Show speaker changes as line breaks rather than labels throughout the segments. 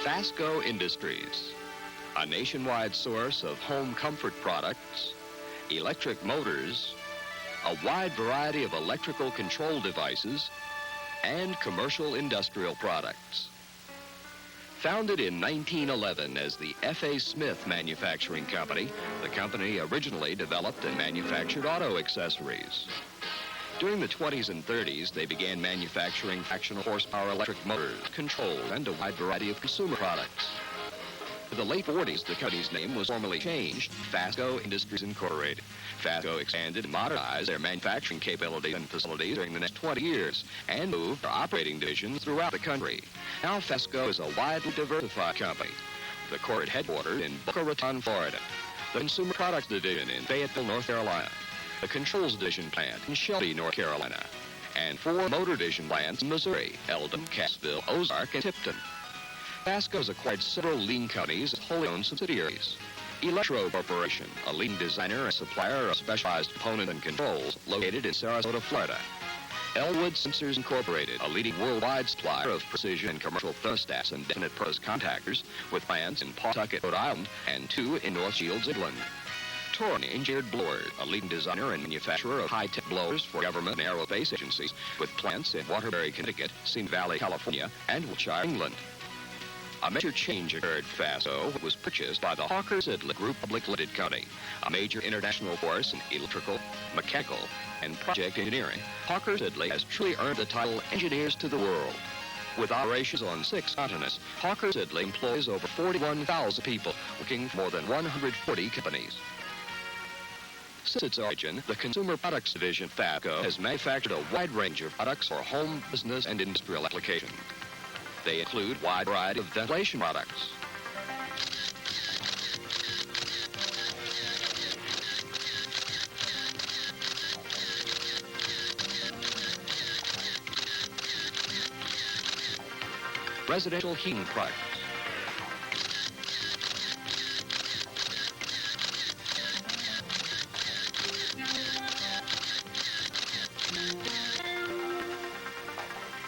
Fasco Industries, a nationwide source of home comfort products, electric motors, a wide variety of electrical control devices, and commercial industrial products. Founded in 1911 as the F.A. Smith Manufacturing Company, the company originally developed and manufactured auto accessories. During the 20s and 30s, they began manufacturing fractional horsepower electric motors, controls, and a wide variety of consumer products. In the late 40s, the company's name was formally changed to Fasco Industries Incorporated. Fasco expanded and modernized their manufacturing capabilities and facilities during the next 20 years and moved their operating divisions throughout the country. Now Fasco is a widely diversified company, with a corporate headquarters in Boca Raton, Florida, the Consumer Products Division in Fayetteville, North Carolina, the Controls Division plant in Shelby, North Carolina, and 4 Motor Division plants in Missouri, Eldon, Cassville, Ozark, and Tipton. Fasco has acquired several leading companies as wholly owned subsidiaries. Electro Corporation, a leading designer and supplier of specialized components and controls located in Sarasota, Florida. Elwood Sensors Incorporated, a leading worldwide supplier of precision and commercial thermostats and definite purpose contactors with plants in Pawtucket, Rhode Island, and 2 in North Shields, England. Torin Engineered Blowers, a leading designer and manufacturer of high-tech blowers for government and aerospace agencies with plants in Waterbury, Connecticut, Simi Valley, California, and Wiltshire, England. A major change occurred at Fasco. It was purchased by the Hawker Siddeley Group Public Limited Company, a major international force in electrical, mechanical, and project engineering. Hawker Siddeley has truly earned the title Engineers to the World. With operations on 6 continents, Hawker Siddeley employs over 41,000 people working for more than 140 companies. Since its origin, the Consumer Products Division Fasco has manufactured a wide range of products for home, business, and industrial applications. They include a wide variety of ventilation products, residential heating products,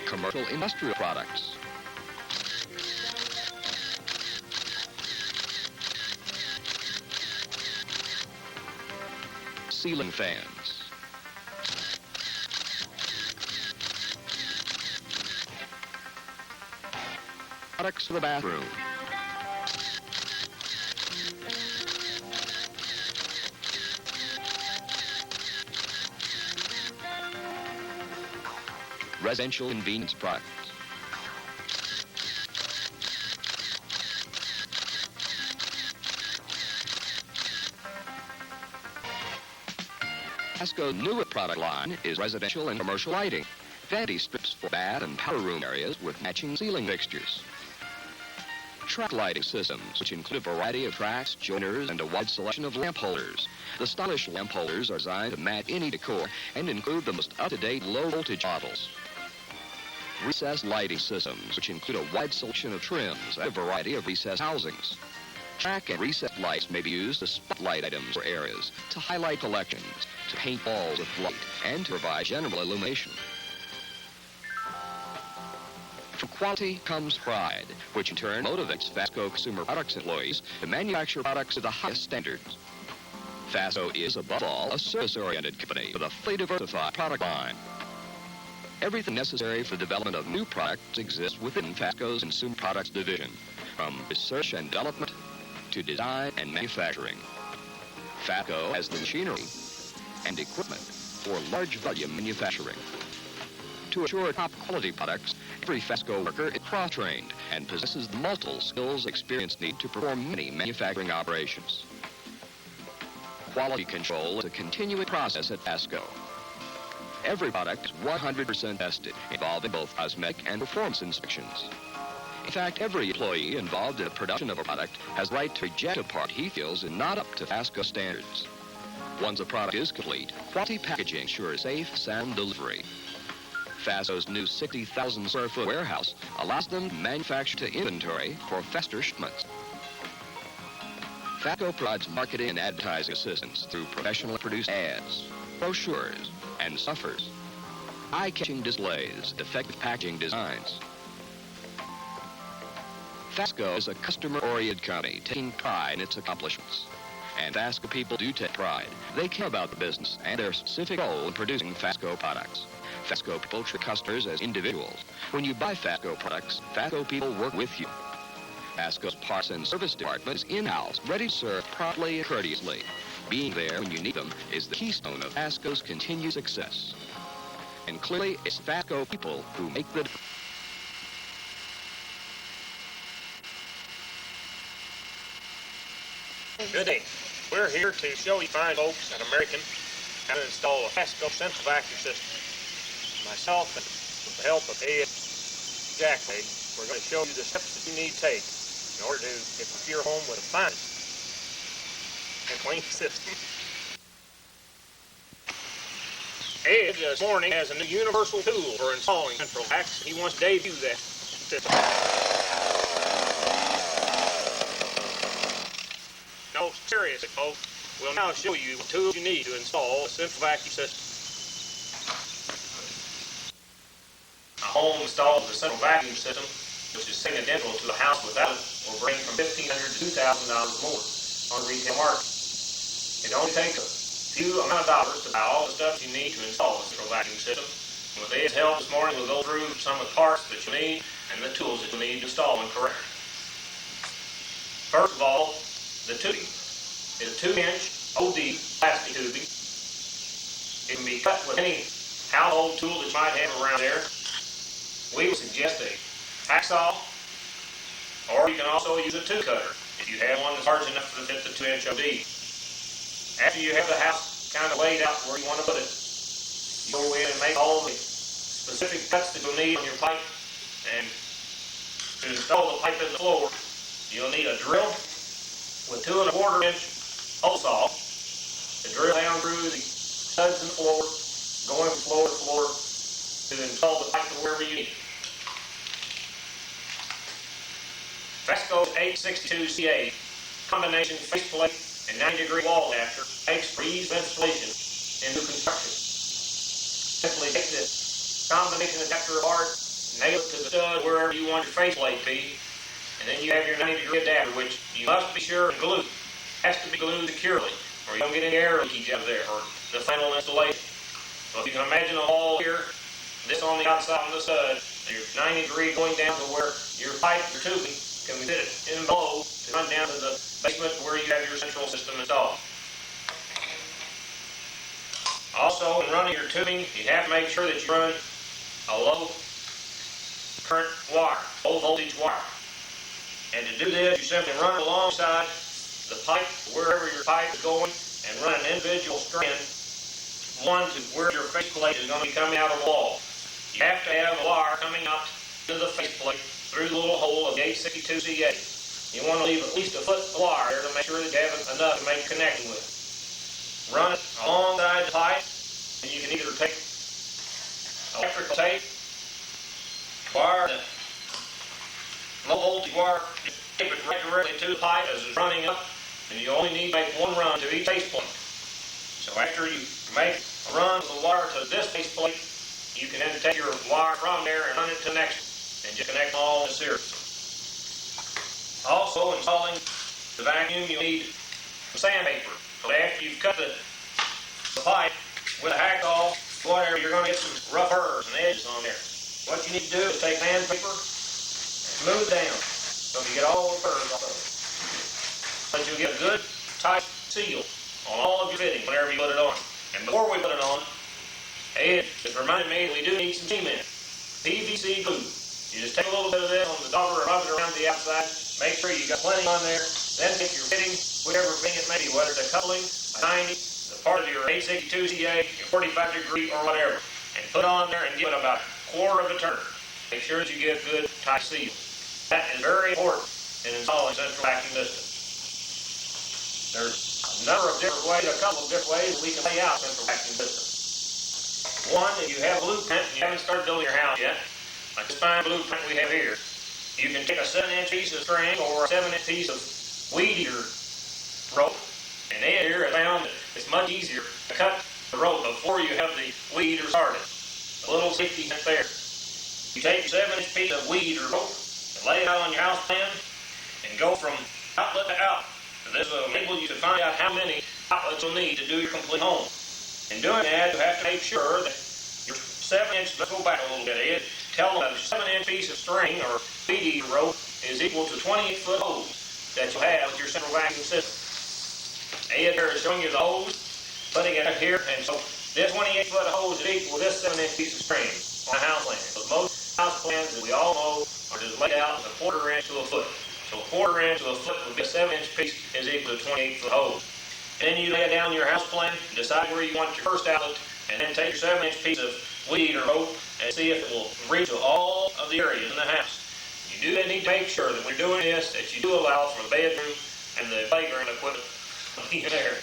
commercial industrial products, ceiling fans, products for the bathroom, residential convenience products, Fasco's newest product line is residential and commercial lighting, vanity strips for bath and powder room areas with matching ceiling fixtures, track lighting systems, which include a variety of tracks, joiners, and a wide selection of lamp holders. The stylish lamp holders are designed to match any decor and include the most up-to-date low-voltage models. Recessed lighting systems, which include a wide selection of trims and a variety of recessed housings. Track and recessed lights may be used to spotlight items or areas, to highlight collections, to paint walls with light, and to provide general illumination. From quality comes pride, which in turn motivates Fasco Consumer Products employees to manufacture products to the highest standards. Fasco is, above all, a service-oriented company with a fully diversified product line. Everything necessary for the development of new products exists within Fasco's Consumer Products Division, from research and development to design and manufacturing. Fasco has the machinery and equipment for large volume manufacturing. To assure top quality products, every Fasco worker is cross-trained and possesses the multiple skills and experience needed to perform many manufacturing operations. Quality control is a continuing process at Fasco. Every product is 100% tested, involving both cosmetic and performance inspections. In fact, every employee involved in the production of a product has the right to reject a part he feels is not up to Fasco standards. Once a product is complete, quality packaging ensures safe, sound delivery. Fasco's new 60,000 square foot warehouse allows them to manufacture to inventory for faster shipments. Fasco provides marketing and advertising assistance through professionally produced ads, brochures, and stuffers, eye-catching displays, effective packaging designs. Fasco is a customer-oriented company taking pride in its accomplishments. And Fasco people do take pride. They care about the business and their specific role in producing Fasco products. Fasco people treat customers as individuals. When you buy Fasco products, Fasco people work with you. Fasco's parts and service department is in-house, ready to serve promptly and courteously. Being there when you need them is the keystone of Fasco's continued success. And clearly, it's Fasco people who make the difference.
Good day. We're here to show you fine folks and American how to install a Fasco central vacuum system. Myself and with the help of Ed Jackley, we're going to show you the steps that you need to take in order to equip your home with a fine and clean system. Ed this morning has a new universal tool for installing central vacs. He wants to debut that system. No, seriously, folks, we'll now show you what tools you need to install a central vacuum system. A home installed with a central vacuum system, which is identical to a house without it, will bring from $1,500 to $2,000 more on the retail market. It only takes a few amount of dollars to buy all the stuff you need to install a central vacuum system. And with Ed's help this morning, we'll go through some of the parts that you need and the tools that you need to install them correctly. First of all, the tubing is a 2-inch OD plastic tubing. It can be cut with any household tool that you might have around there. We would suggest a hacksaw, or you can also use a tube cutter if you have one that's large enough to fit the 2-inch OD. After you have the house kind of laid out where you want to put it, you go in and make all the specific cuts that you'll need on your pipe. And to install the pipe in the floor, you'll need a drill with 2 1/4-inch hole saw to drill down through the studs in the floor, going from floor to floor to install the pipe to wherever you need it. Fasco's 862CA combination faceplate and 90-degree wall adapter makes for ease of installation in new construction. Simply take this combination adapter apart, nail it to the stud wherever you want your faceplate to be, and then you have your 90-degree adapter, which you must be sure and glue. It has to be glued securely, or you don't get any air leakage out of there, or the final installation. So if you can imagine a wall here, this on the outside of the stud, your 90-degree going down to where your pipe, your tubing, can be fitted in below to run down to the basement where you have your central system installed. Also, in running your tubing, you have to make sure that you run a low current wire, low voltage wire. And to do this, you simply run alongside the pipe, wherever your pipe is going, and run an individual strand, one to where your faceplate is going to be coming out of the wall. You have to have a wire coming out to the faceplate through the little hole of the 862CA. You want to leave at least a foot of wire there to make sure that you have enough to make a connection with. Run it alongside the pipe, and you can either take electrical tape, wire the low voltage wire, tape it right directly to the pipe as it's running up, and you only need to make one run to each faceplate. So after you make a run with the wire to this faceplate, you can then take your wire from there and run it to the next and just connect them all in series. Also, installing the vacuum, you'll need some sandpaper. So after you've cut the pipe with a hacksaw, whatever, you're going to get some rough curves and edges on there. What you need to do is take sandpaper and smooth down so you get all the curves off of it. But you'll get a good tight seal on all of your fittings whenever you put it on. And before we put it on, Ed just reminded me that we do need some cement, PVC glue. You just take a little bit of this on the dauber and rub it around the outside. Make sure you got plenty on there. Then take your fitting, whatever fitting it may be, whether it's a coupling, a 90, the part of your 862CA, your 45-degree, or whatever, and put on there and give it about a quarter of a turn. Make sure that you get a good tight seal. That is very important in installing central vacuum systems. There's a number of different ways, a couple of different ways that we can lay out central vacuum systems. One, if you have a blueprint and you haven't started building your house yet, like this fine blueprint we have here, you can take a 7-inch piece of string or a 7-inch piece of weed eater rope, and Ed here has found that it's much easier to cut the rope before you have the weed eater started. A little safety net there. You take your 7-inch piece of weed eater rope and lay it out on your house plan, and go from outlet to outlet. This will enable you to find out how many outlets you'll need to do your complete home. In doing that, you have to make sure that your 7-inch, let's go back a little bit, Ed. Tell them that a 7-inch piece of string or weed eater rope is equal to 28-foot hose that you'll have with your central vacuum system. Ed here is showing you the hose, putting it up here, and so this 28-foot hose is equal to this 7-inch piece of string on a house plan. So most house plans that we all know are just laid out with a 1/4 inch to a foot. So a 1/4 inch to a foot would be a 7-inch piece is equal to 28-foot hose. Then you lay down your house plan, decide where you want your first outlet, and then take your 7-inch piece of weed or rope and see if it will reach to all of the areas in the house. You do need to make sure that when you're doing this, that you do allow for the bedroom and the playground equipment in there.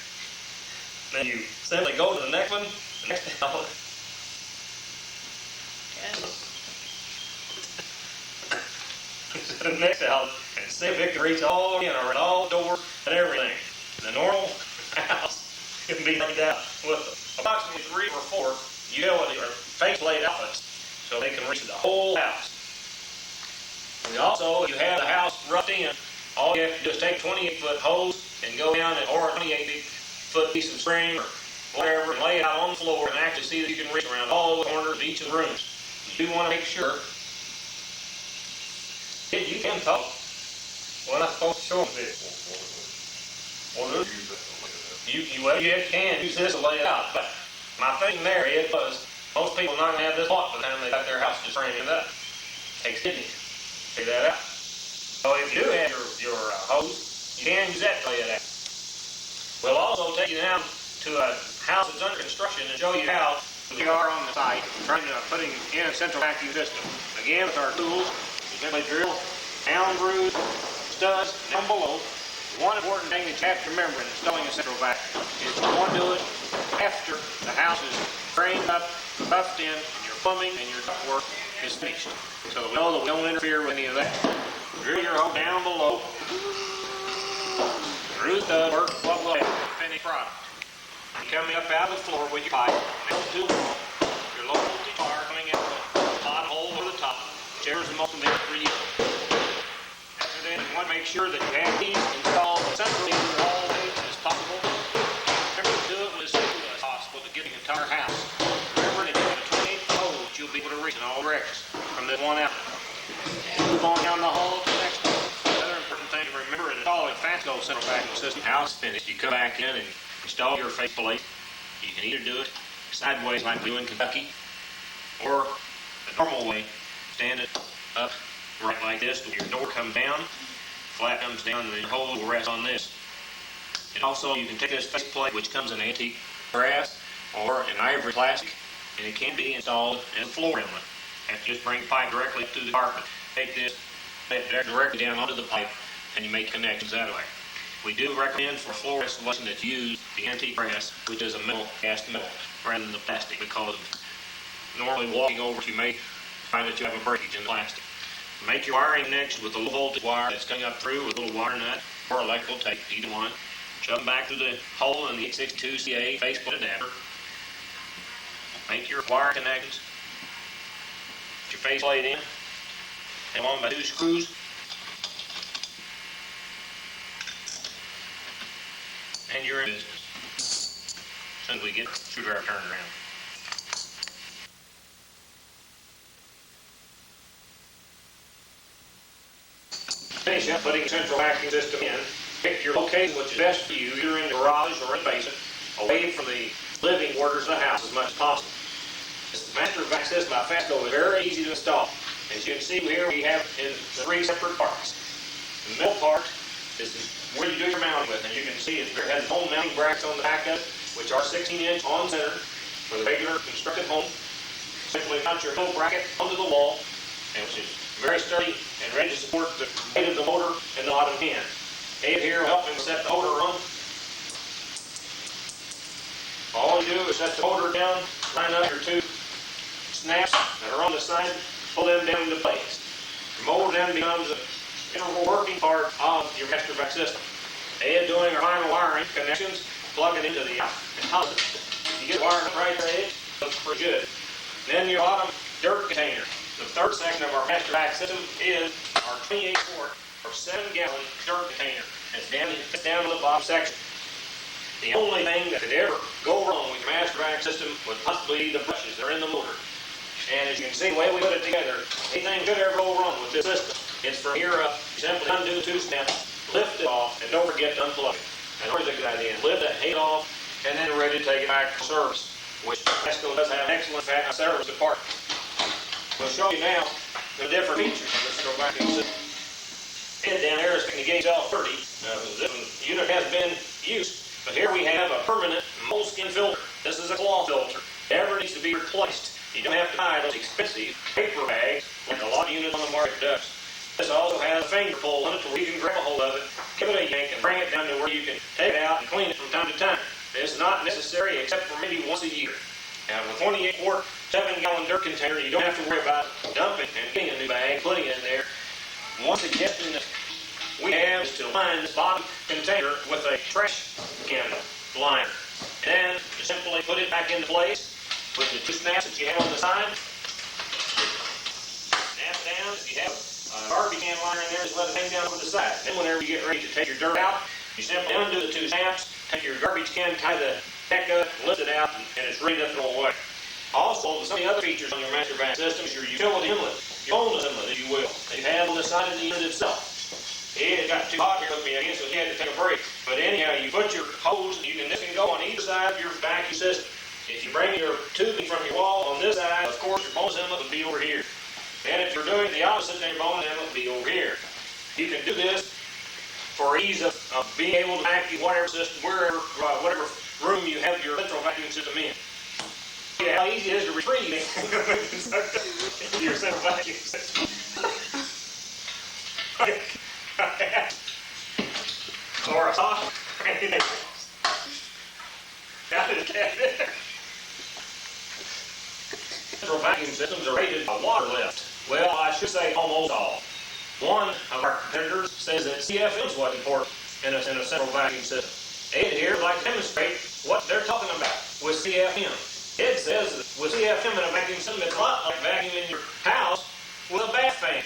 Then you simply go to the next one, the next outlet. The next outlet, and see if it can reach all in or all doors and everything. The normal house can be laid out with approximately 3 or 4 utility or faceplate outlets so they can reach the whole house. And also, if you have the house roughed in, all you have to do is take a 28-foot hose and go down or a 28-foot piece of string or whatever and lay it out on the floor and actually see that you can reach around all the corners of each of the rooms. You do want to make sure that you can talk. Well, I'm supposed to show them this. You can use this to lay it out, but my thing there was most people are not going to have this lot by the time they got their house just framed up. Takes kidneys. Figure that out. So if you do have your hose, you can use that to lay it out. We'll also take you down to a house that's under construction and show you how we are on the site trying to putting in a central vacuum system. Again, with our tools, you simply drill down through studs down below. One important thing that you have to remember in installing a central vacuum is you want to do it after the house is framed up, buffed in, and your plumbing and your ductwork is finished. So we know that we don't interfere with any of that. Drill your hole down below, through the stud work, what will happen? Finished product. You're coming up out of the floor with your pipe, nailed to the wall, your low voltage wire coming out the bottom hole over the top, whichever's the most convenient for you. Then you want to make sure that you have these installed centrally in all ways as possible. Remember to do it as soon as possible to get the entire house. Remember that you have a 28-foot hose, you'll be able to reach in all directions from this one outlet. Move on down the hall to the next one. Another important thing to remember in installing Fasco central vacuum system, house finished, you come back in and install your faceplate. You can either do it sideways like we do in Kentucky, or the normal way, stand it up right like this, your door comes down, flat comes down, and the hole will rest on this. And also, you can take this faceplate, which comes in antique brass or an ivory plastic, and it can be installed in a floor inlet. You have to just bring the pipe directly through the carpet. Take this directly down onto the pipe, and you make connections that way. We do recommend for floor installation that you use the antique brass, which is a metal, cast metal, rather than the plastic, because normally walking over it, you may find that you have a breakage in the plastic. Make your wiring connections with a low voltage wire that's coming up through with a little wire nut or electrical tape, either one. Shove them back through the hole in the 862CA faceplate adapter. Make your wire connections. Put your faceplate in. Hang on by 2 screws. And you're in business. As soon as we get the screwdriver turned around. Finish up putting a central vacuum system in. Pick your location which is best for you, either in the garage or in the basement, away from the living quarters of the house as much as possible. This master vac system by Fasco is very easy to install. As you can see here, we have in 3 separate parts. The middle part is where you do your mounting with, and you can see it has home mounting brackets on the back of it, which are 16-inch on center for the regular constructed home. Simply mount your middle bracket onto the wall, and which is very sturdy and ready to support the weight of the motor in the bottom end. Ed here will help him set the motor on. All you do is set the motor down, line up your 2 snaps that are on the side, pull them down into place. Your motor then becomes an integral working part of your master vac system. Ed doing our final wiring connections, plugging into the outlet. You get wired up right there, Ed, looks pretty good. Then your bottom dirt container. The third section of our master vac system is our 28-quart or 7-gallon dirt container. It's down to the bottom section. The only thing that could ever go wrong with your master vac system would possibly be the brushes that are in the motor. And as you can see, the way we put it together, anything could ever go wrong with this system. It's from here up. You simply undo the 2 snaps, lift it off, and don't forget to unplug it. And always a good idea. Lift that head off, and then we're ready to take it back for service, which Fasco does have an excellent service department. We'll show you now the different features of this central vacuum system. Head down there is going to gauge all 30. This unit has been used, but here we have a permanent moleskin filter. This is a claw filter. Never needs to be replaced. You don't have to buy those expensive paper bags like a lot of units on the market does. This also has a finger pull on it to where you can grab a hold of it, give it a yank, and bring it down to where you can take it out and clean it from time to time. It's not necessary except for maybe once a year. Now, with a 28-quart, 7-gallon dirt container, you don't have to worry about dumping and getting a new bag, putting it in there. One suggestion that we have is to line this bottom container with a trash can liner. And then simply put it back into place with the 2 snaps that you have on the side. Snap it down. If you have a garbage can liner in there, just let it hang down over the side. Then whenever you get ready to take your dirt out, you simply undo the 2 snaps, take your garbage can, tie the neck up, lift it out, and it's ready to throw away. Also, some of the other features on your master vac system is your utility inlet, your bonus inlet, if you will, that you have on the side of the unit itself. It got too hot here with me again, so he had to take a break. But anyhow, you put your hose, this can go on either side of your vacuum system. If you bring your tubing from your wall on this side, of course, your bonus inlet would be over here. And if you're doing the opposite, then your bonus inlet would be over here. You can do this for ease of being able to vacuum whatever system, whatever room you have your central vacuum system in. Yeah, how easy it is to retrieve your central vacuum system. Or a sock, or anything else. How did it get there? Central vacuum systems are rated by water lift. Well, I should say almost all. One of our competitors says that CFM is what's important in a central vacuum system. Ed here would like to demonstrate what they're talking about with CFM. Ed says that with CFM in a vacuum system, it's a lot like vacuuming your house with a bath fan.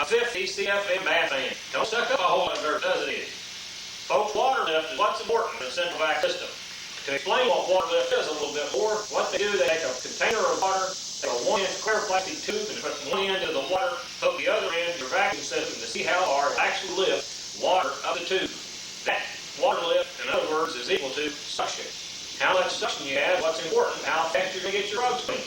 A 50 CFM bath fan. Don't suck up a whole lot of dirt, does it? Folks, water lift is what's important in a central vac system. To explain what water lift is a little bit more, what they do, they take a container of water, take a 1-inch clear plastic tube and put one end of the water, hook the other end to your vacuum system to see how far it actually lifts water up the tube. That water lift, in other words, is equal to suction. How much suction you have, what's important, how fast you're going to get your rugs clean.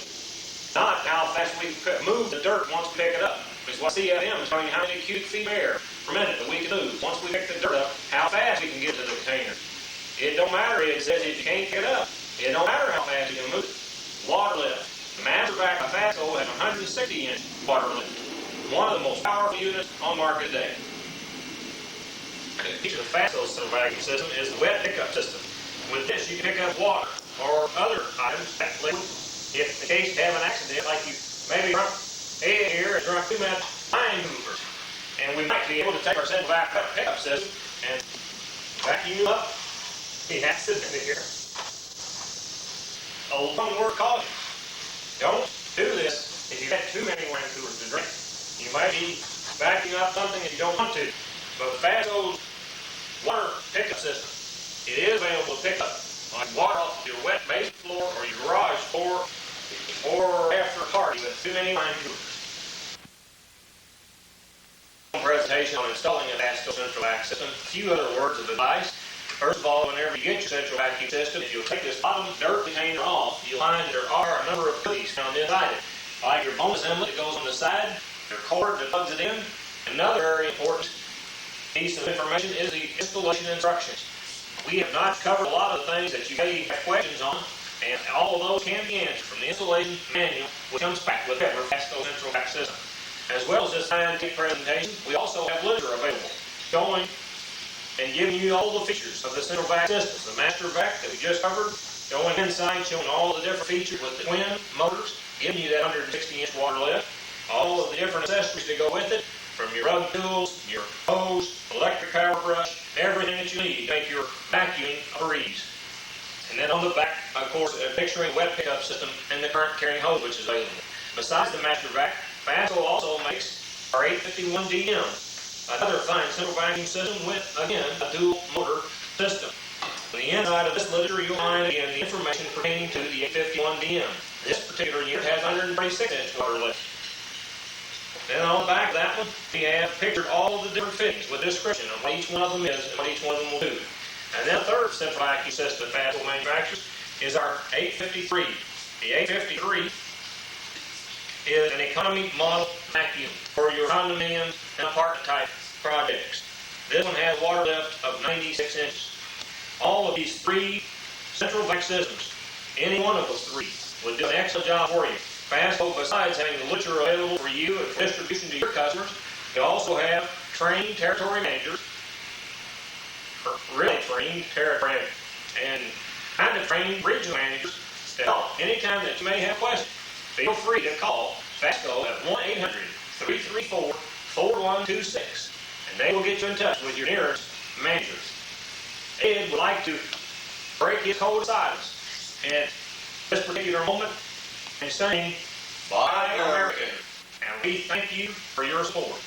Not how fast we move the dirt once we pick it up. Because what CFM is telling you how many cubic feet of air per minute that we can move. Once we pick the dirt up, how fast we can get to the container. It don't matter, it says if you can't pick it up. It don't matter how fast you can move it. Water lift. The master vac by Fasco has 160-inch water lift. One of the most powerful units on the market today. The feature of Fasco's central vacuum system is the wet pickup system. With this, you can pick up water or other items that liquid. If in case you have an accident, like you maybe drunk Ed here and drunk too much line movers, and we might be able to take our central vac pickup system and vacuum up the accident here. A one word caution. Don't do this if you've had too many wine coolers to drink. You might be vacuuming up something that you don't want to. But with Fasco's water pickup system, it is available to pick up like water off your wet basement floor or your garage floor or after a party with too many wine coolers. Presentation on installing a Fasco central vac system. A few other words of advice. First of all, whenever you get your central vacuum system, if you'll take this bottom dirt container off, you'll find there are a number of goodies found inside it. Like your bonus inlet that goes on the side, your cord that plugs it in. Another very important piece of information is the installation instructions. We have not covered a lot of the things that you may have questions on, and all of those can be answered from the installation manual, which comes back with every Fasco central vac system. As well as this scientific presentation, we also have literature available showing and giving you all the features of the central vac system. The master vac that we just covered, showing inside, showing all the different features with the twin motors, giving you that 160-inch water lift, all of the different accessories that go with it, from your rug tools, your hose, electric power brush, everything that you need to make your vacuuming a breeze. And then on the back, of course, picturing wet pickup system and the current carrying hose which is available. Besides the master vac, Fasco also makes our 851 DM. Another fine central vacuum system with, again, a dual motor system. On the inside of this literature, you'll find, again, the information pertaining to the 851DM. This particular unit has 136-inch water lift. Then on the back of that one, we have pictured all of the different fittings with a description of what each one of them is and what each one of them will do. And then the third central vacuum system that Fasco manufactures is our 853. The 853 is an economy model vacuum for your condominium and apartment type projects. This one has water lift of 96 inches. All of these three central vacuum systems, any one of those three, would do an excellent job for you. Fasco, besides having the literature available for you and for distribution to your customers, you also have trained territory managers, really trained territory managers, and kind of trained regional managers to help anytime that you may have questions. Feel free to call Fasco at 1-800-334-4126, and they will get you in touch with your nearest managers. Ed would like to break his code of silence at this particular moment and saying, Buy American. And we thank you for your support.